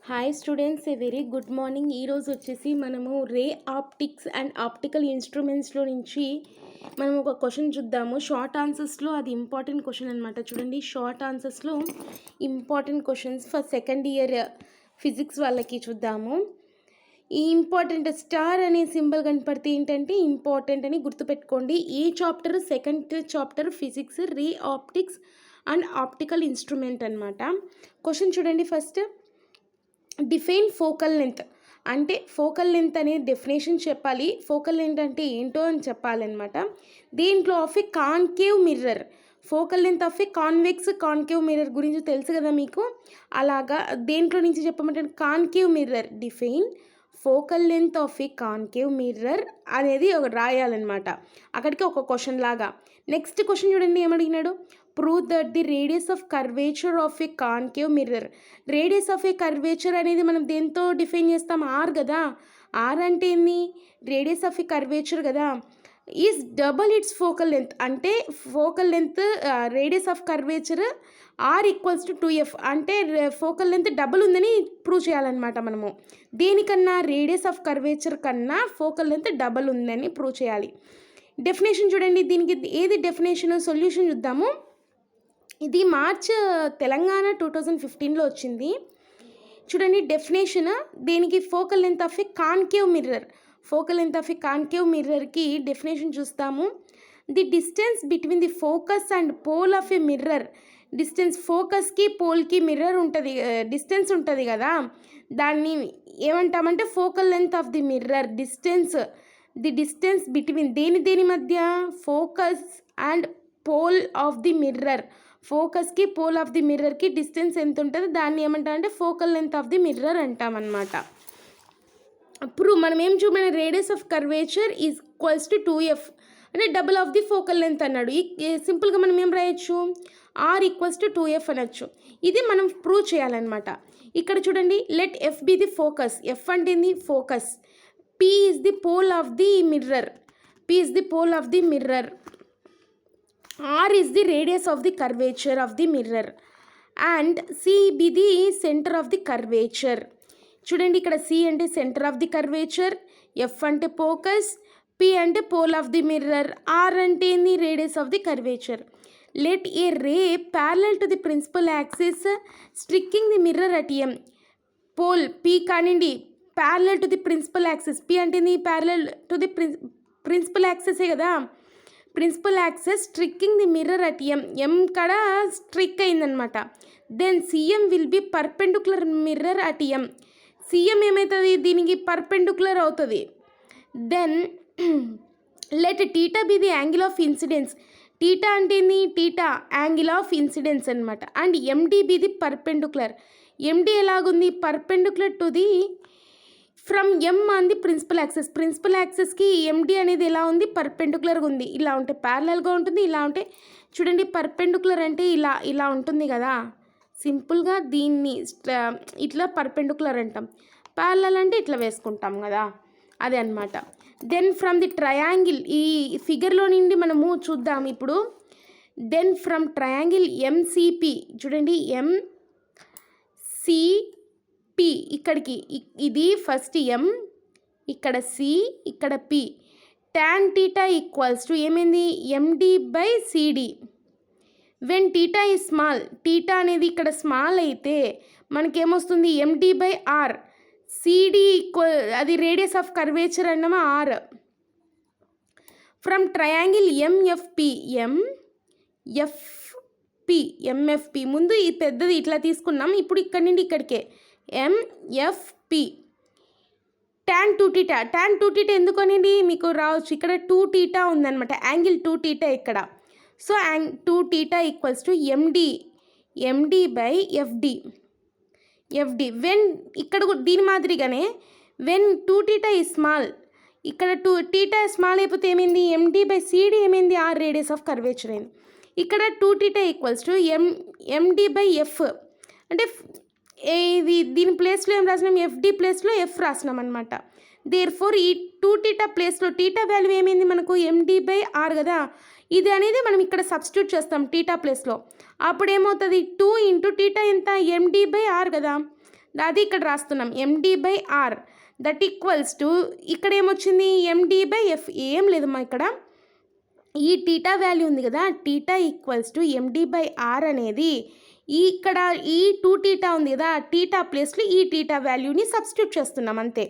Hi students, a very good morning. ఈరోజు వచ్చేసి మనము రే ఆప్టిక్స్ అండ్ ఆప్టికల్ ఇన్స్ట్రుమెంట్స్లో నుంచి మనం ఒక క్వశ్చన్ చూద్దాము. షార్ట్ ఆన్సర్స్లో అది ఇంపార్టెంట్ క్వశ్చన్ అనమాట. చూడండి, షార్ట్ ఆన్సర్స్లో important questions for second year physics వాళ్ళకి చూద్దాము. ఈ ఇంపార్టెంట్ స్టార్ అనే సింబల్ కనపడితే ఏంటంటే ఇంపార్టెంట్ అని గుర్తుపెట్టుకోండి. ఈ chapter second chapter physics ray optics and optical instrument అనమాట. క్వశ్చన్ చూడండి. ఫస్ట్, డిఫైన్ ఫోకల్ లెంత్ అంటే ఫోకల్ లెంత్ అనే డెఫినేషన్ చెప్పాలి. ఫోకల్ లెంత్ అంటే ఏంటో అని చెప్పాలన్నమాట. దీంట్లో of a concave mirror, focal length of a concave mirror గురించి తెలుసు కదా మీకు. అలాగా దేంట్లో నుంచి చెప్పమంటే concave mirror, define focal length of a concave mirror అనేది ఒక రాయాలన్నమాట. అక్కడికి ఒక క్వశ్చన్ లాగా. నెక్స్ట్ క్వశ్చన్ చూడండి, ఏమడిగినాడు. Prove that the radius of curvature of a concave mirror. Radius of a curvature అనేది మనం దేంతో డిఫైన్ చేస్తాం? ఆర్ కదా. ఆర్ అంటే ఏంది? రేడియస్ ఆఫ్ ఏ కర్వేచర్ కదా. Is double its focal length అంటే focal length radius of curvature R equals to 2f అంటే ఫోకల్ లెంత్ డబుల్ ఉందని ప్రూవ్ చేయాలన్నమాట మనము. దేనికన్నా? రేడియస్ ఆఫ్ కర్వేచర్ కన్నా ఫోకల్ లెంత్ డబుల్ ఉందని ప్రూవ్ చేయాలి. డెఫినేషన్ చూడండి. దీనికి ఏది డెఫినేషన్? సొల్యూషన్ చూద్దాము. ఇది మార్చ్ తెలంగాణ 2015లో వచ్చింది. చూడండి డెఫినేషన్. దీనికి focal length of a concave mirror, focal length of a concave మిర్రర్కి డెఫినేషన్ చూస్తాము. The distance between the focus and pole of a mirror. Distance ఫోకస్కి పోల్కి మిర్రర్ ఉంటుంది, డిస్టెన్స్ ఉంటుంది కదా. దాన్ని ఏమంటామంటే focal length of the mirror. The distance between దేని మధ్య? Focus and pole of the mirror. ఫోకస్కి పోల్ ఆఫ్ ది మిర్రర్కి డిస్టెన్స్ ఎంత ఉంటుందో దాన్ని ఏమంటామంటే focal length of the mirror అంటామన్నమాట. అప్పుడు మనం ఏం చూపిన? Radius of curvature is equals to 2f అంటే double of the focal length అన్నాడు. సింపుల్గా మనం ఏం రాయొచ్చు? ఆర్ ఈక్వల్స్ టు 2f అనొచ్చు. ఇది మనం ప్రూవ్ చేయాలన్నమాట. ఇక్కడ చూడండి, let F be the focus. F అంటే ఏంది? Focus. P is the pole of the mirror. R is the radius of the curvature of the mirror and C be the center of the curvature. చూడండి, ఇక్కడ C అంటే centre of the curvature, F అంటే focus, P అంటే pole of the mirror, R అంటే ఏంది? Radius of the curvature. Let a ray parallel to the principal axis striking the mirror at M. Pole P కానివ్వండి parallel to the principal axis. P అంటే ఏంది? Parallel to the principal యాక్సిసే కదా. Principal axis striking the mirror at M కడ strike అయిందనమాట. Then CM will be perpendicular mirror at M. CM ఏమవుతుంది? దీనికి perpendicular అవుతుంది. Then let theta be the angle of incidence. Theta అంటే ఏంది? Theta angle of incidence అనమాట. And MD be the perpendicular. MD ఎలాగుంది? Perpendicular to the from M on the principal axis. Principal యాక్సెస్కి MD అనేది ఎలా ఉంది? పర్పెండిక్యులర్గా ఉంది. ఇలా ఉంటే ప్యారలల్గా ఉంటుంది, ఇలా ఉంటే చూడండి పర్పెండిక్యులర్ అంటే ఇలా ఉంటుంది కదా. సింపుల్గా దీన్ని ఇట్లా పర్పెండిక్యులర్ అంటాం. ప్యారలల్ అంటే ఇట్లా వేసుకుంటాం కదా, అదే అనమాట. దెన్ ఫ్రమ్ ది ట్రయాంగిల్, ఈ ఫిగర్లో నుండి మనము చూద్దాం ఇప్పుడు. దెన్ ఫ్రమ్ ట్రయాంగిల్ ఎంసిపి చూడండి, ఎంసిపి ఇక్కడికి ఇది ఫస్ట్ M, ఇక్కడ C, ఇక్కడ P. tan theta equals to ఏమైంది? MD/CD. When theta is small, theta అనేది ఇక్కడ స్మాల్ అయితే మనకేమొస్తుంది? MD/R. CD ఈక్వల్ అది రేడియస్ ఆఫ్ కర్వేచర్ అన్నమా R. ఫ్రమ్ ట్రయాంగిల్ MFP ముందు ఈ పెద్దది ఇట్లా తీసుకున్నాం, ఇప్పుడు ఇక్కడ నుండి ఇక్కడికే MFP. tan 2θ. tan 2θ ఎందుకు అనేది మీకు రావచ్చు. ఇక్కడ 2θ ఉందన్నమాట, యాంగిల్ 2θ ఇక్కడ. So 2θ equals to MD/FD. When ఇక్కడ దీని మాదిరిగానే వెన్ 2θ ఈ స్మాల్, ఇక్కడ 2θ స్మాల్ అయిపోతే ఏమైంది? MD/CD ఏమైంది? R రేడియస్ ఆఫ్ కర్వేచర్ అయింది. ఇక్కడ 2θ ఈక్వల్స్ టు MD/F అంటే ఇది దీని ప్లేస్లో ఏం రాసినాం? FD ప్లేస్లో F రాసినాం అనమాట. దేర్ ఫోర్ ఈ 2θ ప్లేస్లో టీటా వాల్యూ ఏమైంది మనకు? MD/R కదా. ఇది అనేది మనం ఇక్కడ సబ్స్టిట్యూట్ చేస్తాం టీటా ప్లేస్లో. అప్పుడు ఏమవుతుంది? 2 × θ ఎంత? MD/R కదా. అది ఇక్కడ రాస్తున్నాం MD/R దట్ ఈక్వల్స్ టు ఇక్కడ ఏమొచ్చింది MD/F ఏం లేదమ్మా ఇక్కడ ఈ టీటా వాల్యూ ఉంది కదా టీటా ఈక్వల్స్ టు MD/R అనేది ఇక్కడ ఈ 2 టీటా ఉంది కదా టీటా ప్లేస్లో ఈ టీటా వాల్యూని సబ్స్టిట్యూట్ చేస్తున్నాం అంతే.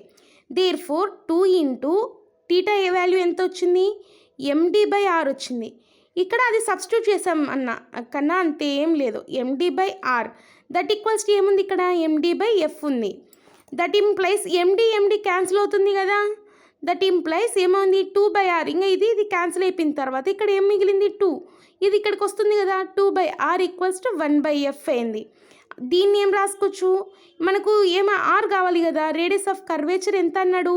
దేర్ ఫోర్ 2 ఇంటూ టీటా ఏ వాల్యూ ఎంత వచ్చింది MD/R వచ్చింది. ఇక్కడ అది సబ్స్టిట్యూట్ చేసాం కన్నా అంతే ఏం లేదు. MD/R దట్ ఈక్వల్స్ టు ఏముంది ఇక్కడ MD/F ఉంది. దట్ ఇంప్లైస్ MD క్యాన్సిల్ అవుతుంది కదా దట్ ఇంప్లైస్ ఏమైంది 2/R ఇంకా ఇది క్యాన్సిల్ అయిపోయిన తర్వాత ఇక్కడ ఏం మిగిలింది 2 ఇది ఇక్కడికి వస్తుంది కదా 2/R ఈక్వల్స్ టు 1/F అయింది. దీన్ని ఏం రాసుకోవచ్చు మనకు ఏమో R కావాలి కదా రేడియస్ ఆఫ్ కర్వేచర్ ఎంత అన్నాడు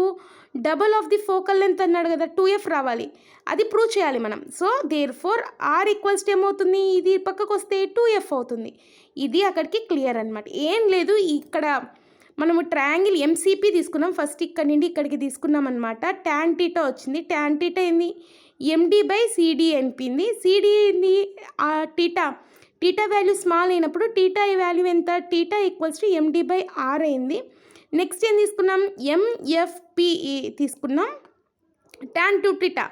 double of the focal length అన్నాడు కదా 2F రావాలి అది ప్రూవ్ చేయాలి మనం. So therefore R equals to ఏమవుతుంది ఇది పక్కకు వస్తే 2F అవుతుంది. ఇది అక్కడికి క్లియర్ అనమాట. ఏం లేదు ఇక్కడ మనము ట్రయాంగిల్ MCP తీసుకున్నాం ఫస్ట్ ఇక్కడ నుండి ఇక్కడికి తీసుకున్నాం అనమాట. ట్యాన్ టీటా వచ్చింది ట్యాన్ టీటా ఏంది MD/CD అనిపింది CD ఏంది టీటా వాల్యూ స్మాల్ అయినప్పుడు టీటా వాల్యూ ఎంత టీటా ఈక్వల్స్ టు MD/R అయింది. నెక్స్ట్ ఏం తీసుకున్నాం MFPE తీసుకున్నాం tan 2 టీటా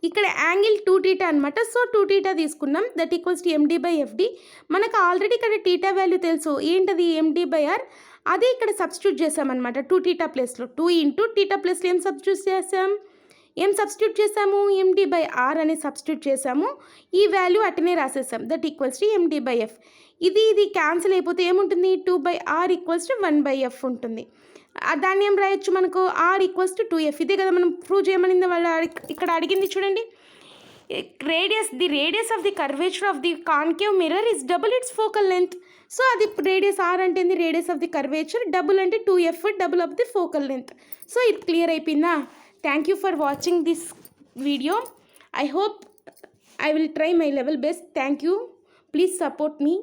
ఇక్కడ యాంగిల్ 2 టీటా అనమాట. సో 2 టీటా తీసుకున్నాం దట్ ఈక్వల్స్ టు MD/FD. మనకు ఆల్రెడీ ఇక్కడ టీటా వాల్యూ తెలుసు ఏంటది MD/R అదే ఇక్కడ సబ్స్టిట్యూట్ చేసామన్నమాట 2 టీటా ప్లేస్లో 2 ఇంటూ టీటా ప్లేస్లో ఏం సబ్స్టిట్యూట్ చేసాము MD/R అని సబ్స్టిట్యూట్ చేసాము. ఈ వాల్యూ అటనే రాసేసాం దట్ ఈక్వల్స్ టు MD/F. ఇది క్యాన్సిల్ అయిపోతే ఏముంటుంది 2/R ఈక్వల్స్ టు 1/F ఉంటుంది. దాన్ని ఏం రాయొచ్చు మనకు R ఈక్వల్స్ టు 2F. ఇదే కదా మనం ప్రూవ్ చేయమనింది వాళ్ళు ఇక్కడ అడిగింది చూడండి. The radius of the curvature of the concave mirror is double its focal length. So అది రేడియస్ R అంటే ఏంది radius of the curvature double అంటే 2F double of the focal length. So ఇది క్లియర్ అయిపోయిందా. Thank you for watching this video. I hope I will try my level best. Thank you. Please support me.